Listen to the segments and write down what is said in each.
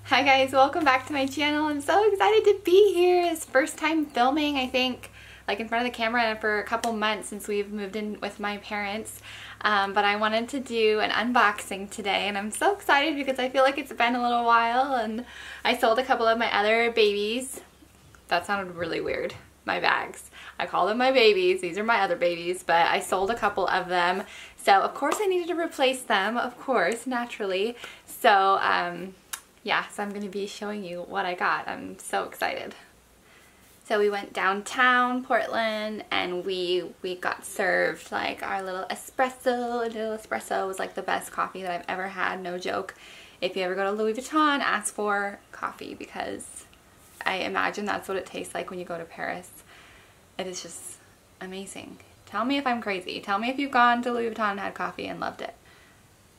Hi guys, welcome back to my channel. I'm so excited to be here. It's first time filming, I think, like in front of the camera for a couple months since we've moved in with my parents. But I wanted to do an unboxing today and I'm so excited because I feel like it's been a little while and I sold a couple of my other babies. That sounded really weird. My bags. I call them my babies. These are my other babies, but I sold a couple of them. So of course I needed to replace them, of course, naturally. So yeah, so I'm going to be showing you what I got. I'm so excited. So we went downtown Portland and we got served like our little espresso. A little espresso was like the best coffee that I've ever had, no joke. If you ever go to Louis Vuitton, ask for coffee because I imagine that's what it tastes like when you go to Paris. It is just amazing. Tell me if I'm crazy. Tell me if you've gone to Louis Vuitton and had coffee and loved it.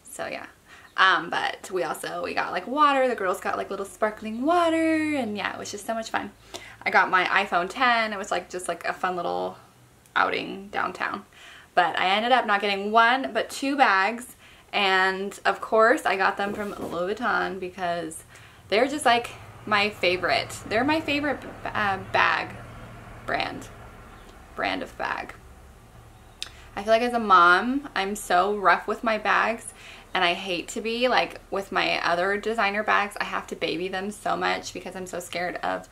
So yeah. But we got like water. The girls got like little sparkling water and yeah, it was just so much fun. I got my iPhone 10. It was like just like a fun little outing downtown. But I ended up not getting one, but two bags. And of course I got them from Louis Vuitton because they're just like my favorite. They're my favorite bag brand of bag. I feel like as a mom, I'm so rough with my bags. And I hate to be like with my other designer bags. I have to baby them so much because I'm so scared of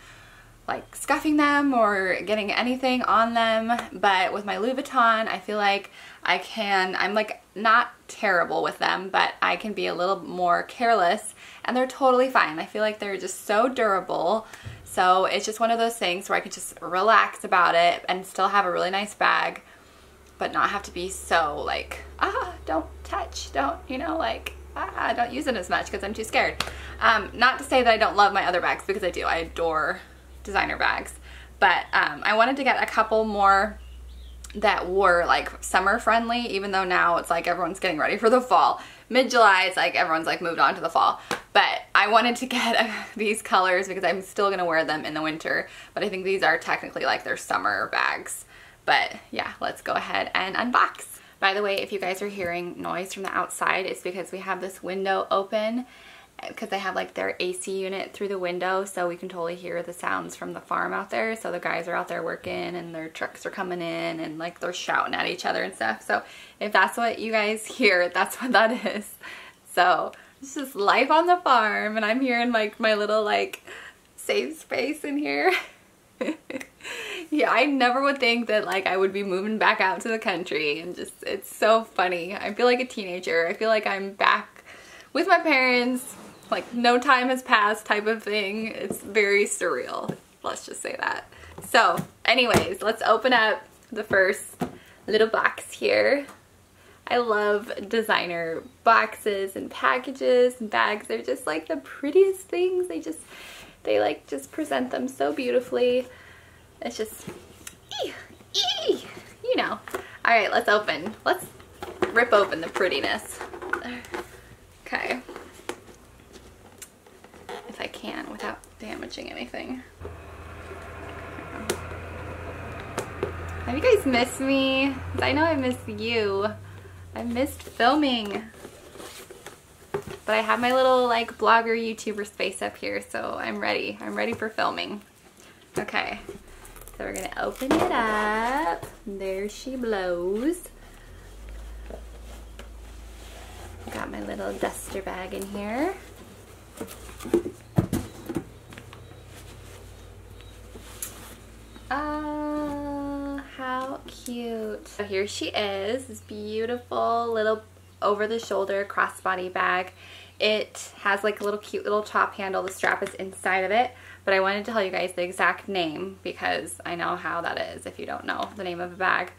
like scuffing them or getting anything on them. But with my Louis Vuitton, I feel like I'm like not terrible with them, but I can be a little more careless and they're totally fine. I feel like they're just so durable. So it's just one of those things where I can just relax about it and still have a really nice bag, but not have to be so like, don't touch, don't, you know, like, don't use it as much because I'm too scared. Not to say that I don't love my other bags because I do. I adore designer bags. But I wanted to get a couple more that were like summer friendly, even though now it's like everyone's getting ready for the fall. Mid-July, it's like everyone's like moved on to the fall. But I wanted to get these colors because I'm still going to wear them in the winter. But I think these are technically like their summer bags. But yeah, let's go ahead and unbox. By the way, if you guys are hearing noise from the outside, it's because we have this window open because they have like their AC unit through the window, so we can totally hear the sounds from the farm out there. So the guys are out there working and their trucks are coming in and like they're shouting at each other and stuff. So if that's what you guys hear, that's what that is. So it's just life on the farm and I'm here in like my little like safe space in here. Yeah, I never would think that like I would be moving back out to the country and just, it's so funny. I feel like a teenager. I feel like I'm back with my parents, like no time has passed type of thing. It's very surreal. Let's just say that. So anyways, let's open up the first little box here. I love designer boxes and packages and bags. They're just like the prettiest things. They like just present them so beautifully. It's just, you know. All right, let's rip open the prettiness. Okay. If I can, without damaging anything. Have you guys missed me? I know I missed you. I missed filming. But I have my little like blogger YouTuber space up here, so I'm ready. I'm ready for filming. Okay. So we're gonna open it up. There she blows. Got my little duster bag in here. Oh, how cute. So here she is, this beautiful little over-the-shoulder crossbody bag. It has like a little cute little top handle. The strap is inside of it. But I wanted to tell you guys the exact name because I know how that is if you don't know the name of a bag.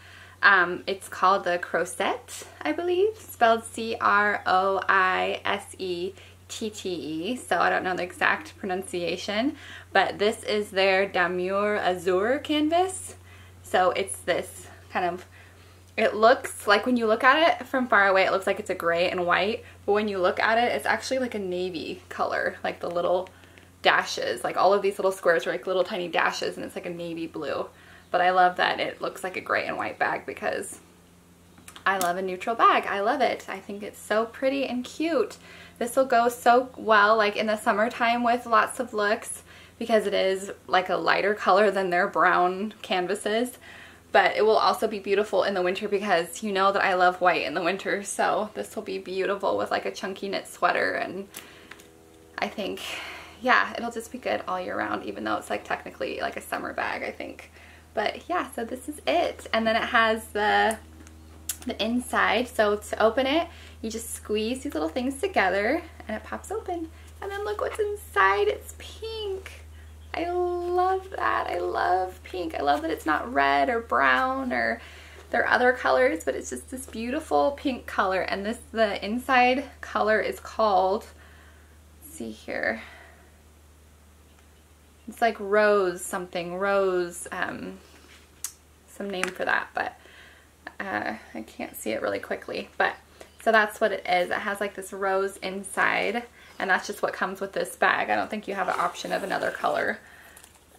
It's called the Crosette, I believe, spelled C-R-O-I-S-E-T-T-E. So I don't know the exact pronunciation, but this is their Damour Azur canvas. So it's this kind of, it looks like when you look at it from far away, it looks like it's a gray and white, but when you look at it, it's actually like a navy color, like the little dashes, like all of these little squares are like little tiny dashes and it's like a navy blue. But I love that it looks like a gray and white bag because I love a neutral bag. I love it. I think it's so pretty and cute. This will go so well like in the summertime with lots of looks because it is like a lighter color than their brown canvases. But it will also be beautiful in the winter because you know that I love white in the winter. So this will be beautiful with like a chunky knit sweater, and I think, yeah, it'll just be good all year round, even though it's like technically like a summer bag, I think. But yeah, so this is it. And then it has the inside. So to open it, you just squeeze these little things together and it pops open. And then look what's inside. It's pink. I love that. I love pink. I love that it's not red or brown or their other colors, but it's just this beautiful pink color. And the inside color is called, let's see here, it's like rose something, rose, some name for that, but I can't see it really quickly. But so that's what it is. It has like this rose inside, and that's just what comes with this bag. I don't think you have an option of another color.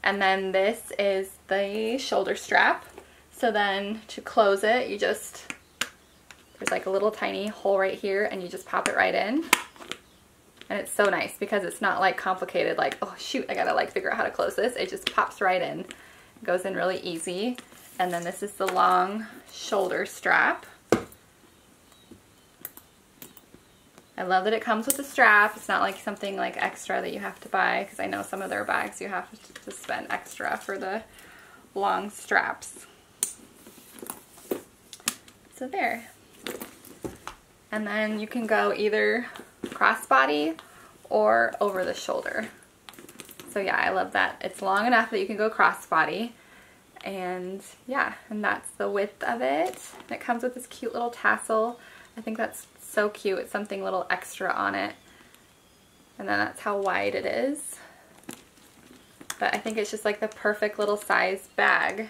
And then this is the shoulder strap. So then to close it, you just, there's like a little tiny hole right here, and you just pop it right in. And it's so nice because it's not like complicated, like, oh shoot, I gotta like figure out how to close this. It just pops right in. It goes in really easy. And then this is the long shoulder strap. I love that it comes with a strap. It's not like something like extra that you have to buy, because I know some of their bags you have to spend extra for the long straps. So there. And then you can go either crossbody or over the shoulder. So yeah, I love that. It's long enough that you can go crossbody. And yeah, and that's the width of it. And it comes with this cute little tassel. I think that's so cute. It's something a little extra on it. And then that's how wide it is. But I think it's just like the perfect little size bag.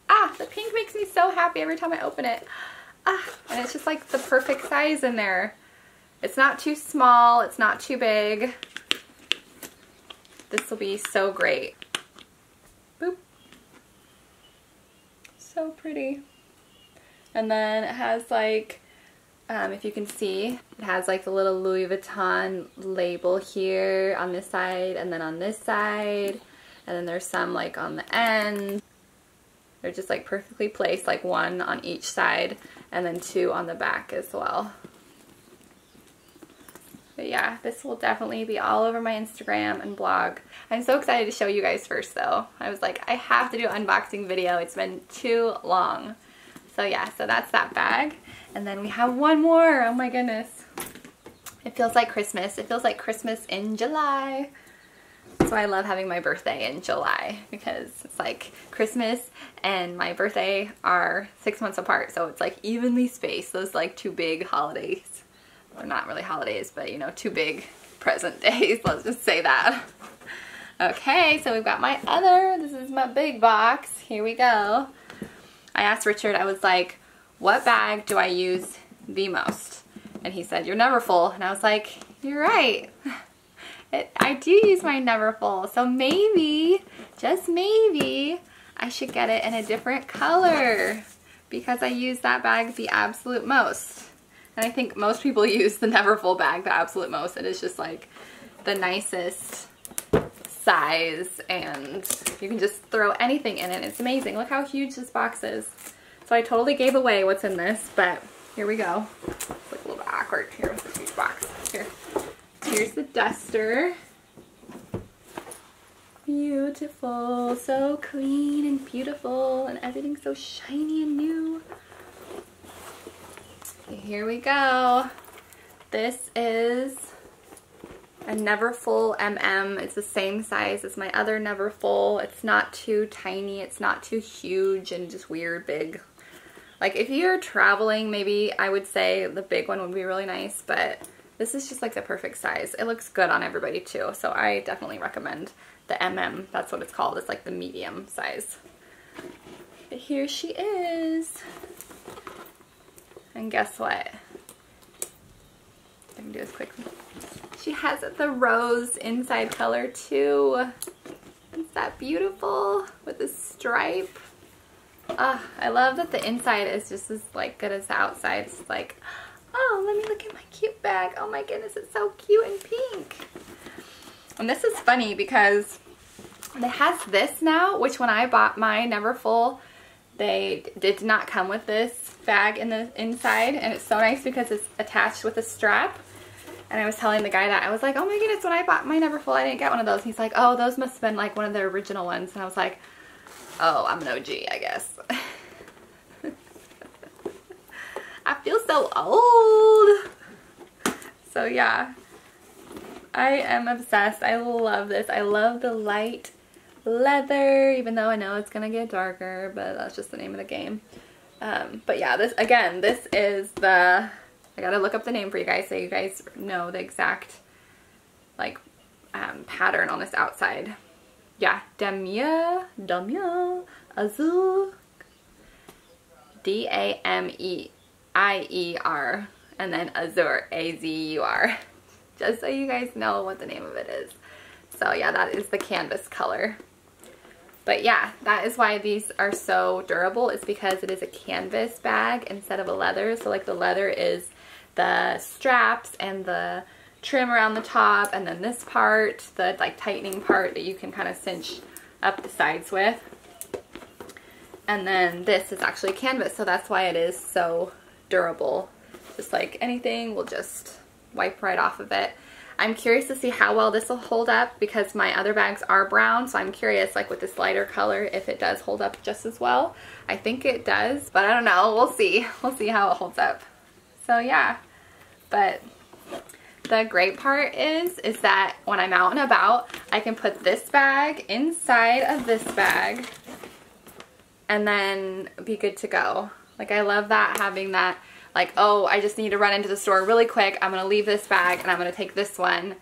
Ah, the pink makes me so happy every time I open it. Ah, and it's just like the perfect size in there. It's not too small, it's not too big. This will be so great. Boop. So pretty. And then it has like, if you can see, it has like the little Louis Vuitton label here on this side and then on this side. And then there's some like on the end. They're just like perfectly placed, like one on each side and then two on the back as well. But yeah, this will definitely be all over my Instagram and blog. I'm so excited to show you guys first though. I was like, I have to do an unboxing video. It's been too long. So yeah, so that's that bag. And then we have one more. Oh my goodness. It feels like Christmas. It feels like Christmas in July. So I love having my birthday in July because it's like Christmas and my birthday are 6 months apart. So it's like evenly spaced, those like two big holidays. Well, not really holidays, but you know, two big present days. Let's just say that. Okay, so we've got my other, this is my big box. Here we go. I asked Richard, I was like, what bag do I use the most? And he said, your Neverfull. And I was like, you're right. I do use my Neverfull. So maybe, just maybe, I should get it in a different color because I use that bag the absolute most. And I think most people use the Neverfull bag the absolute most. It is just like the nicest size and you can just throw anything in it. It's amazing. Look how huge this box is. So I totally gave away what's in this, but here we go. It's like a little bit awkward. Here's the huge box. Here. Here's the duster. Beautiful. So clean and beautiful and everything's so shiny and new. Here we go. This is a Neverfull MM. It's the same size as my other Neverfull. It's not too tiny. It's not too huge and just weird big. Like if you're traveling, maybe I would say the big one would be really nice, but this is just like the perfect size. It looks good on everybody too. So I definitely recommend the MM. That's what it's called. It's like the medium size. But here she is. And guess what? I can do this quickly. She has the rose inside color too. Isn't that beautiful? With the stripe. I love that the inside is just as like good as the outside. It's like, oh, let me look at my cute bag. Oh my goodness, it's so cute and pink. And this is funny because it has this now, which when I bought my Neverfull, they did not come with this bag in the inside. And it's so nice because it's attached with a strap. And I was telling the guy that, I was like, oh my goodness, when I bought my Neverfull, I didn't get one of those. And he's like, oh, those must have been like one of the original ones. And I was like, oh, I'm an OG, I guess. I feel so old. So yeah, I am obsessed. I love this. I love the light leather, even though I know it's gonna get darker, but that's just the name of the game. But yeah, this again, this is the, I gotta look up the name for you guys so you guys know the exact like pattern on this outside. Yeah, Damier Azur, D-A-M-E-I-E-R, and then Azur, A-Z-U-R, just so you guys know what the name of it is. So yeah, that is the canvas color. But yeah, that is why these are so durable. It's because it is a canvas bag instead of a leather. So like the leather is the straps and the trim around the top, and then this part, the like tightening part that you can kind of cinch up the sides with. And then this is actually canvas, so that's why it is so durable. Just like anything will just wipe right off of it. I'm curious to see how well this will hold up because my other bags are brown, so I'm curious like with this lighter color if it does hold up just as well. I think it does, but I don't know. We'll see. We'll see how it holds up. So yeah, but the great part is that when I'm out and about, I can put this bag inside of this bag and then be good to go. Like I love that, having that, like, oh, I just need to run into the store really quick. I'm gonna leave this bag and I'm gonna take this one.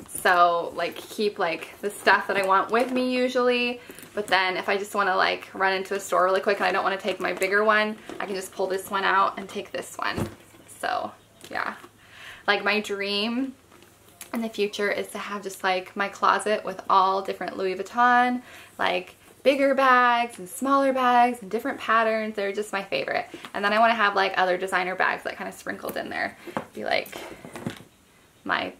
So like keep like the stuff that I want with me usually. But then if I just wanna like run into a store really quick and I don't wanna take my bigger one, I can just pull this one out and take this one. So yeah, like my dream in the future is to have just like my closet with all different Louis Vuitton, like bigger bags and smaller bags and different patterns. They're just my favorite. And then I want to have like other designer bags like kind of sprinkled in there. Be like, my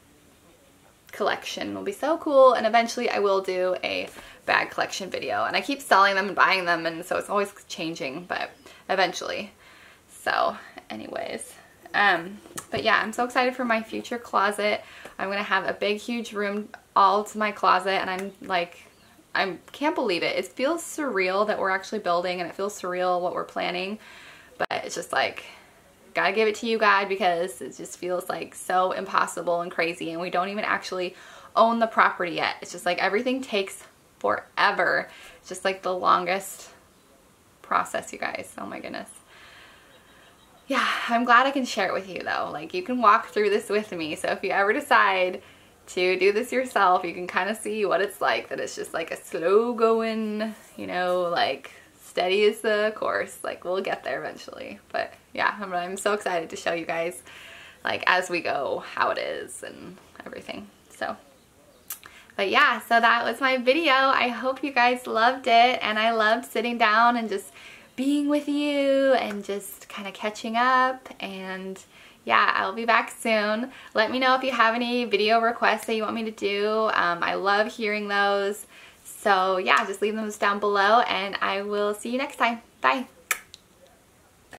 collection will be so cool. And eventually I will do a bag collection video. And I keep selling them and buying them, and so it's always changing, but eventually. So anyways, but yeah, I'm so excited for my future closet. I'm gonna have a big huge room all to my closet, and I'm like, I can't believe it. It feels surreal that we're actually building, and it feels surreal what we're planning, but it's just like, gotta give it to you, God, because it just feels like so impossible and crazy, and we don't even actually own the property yet. It's just like everything takes forever. It's just like the longest process, you guys. Oh my goodness. Yeah, I'm glad I can share it with you though. Like you can walk through this with me. So if you ever decide to do this yourself, you can kind of see what it's like, that it's just like a slow going, you know, like steady as the course. Like we'll get there eventually. But yeah, I'm so excited to show you guys like as we go how it is and everything. So, but yeah, so that was my video. I hope you guys loved it, and I loved sitting down and just being with you and just kind of catching up. And yeah, I'll be back soon. Let me know if you have any video requests that you want me to do. I love hearing those. So yeah, just leave those down below, and I will see you next time. Bye.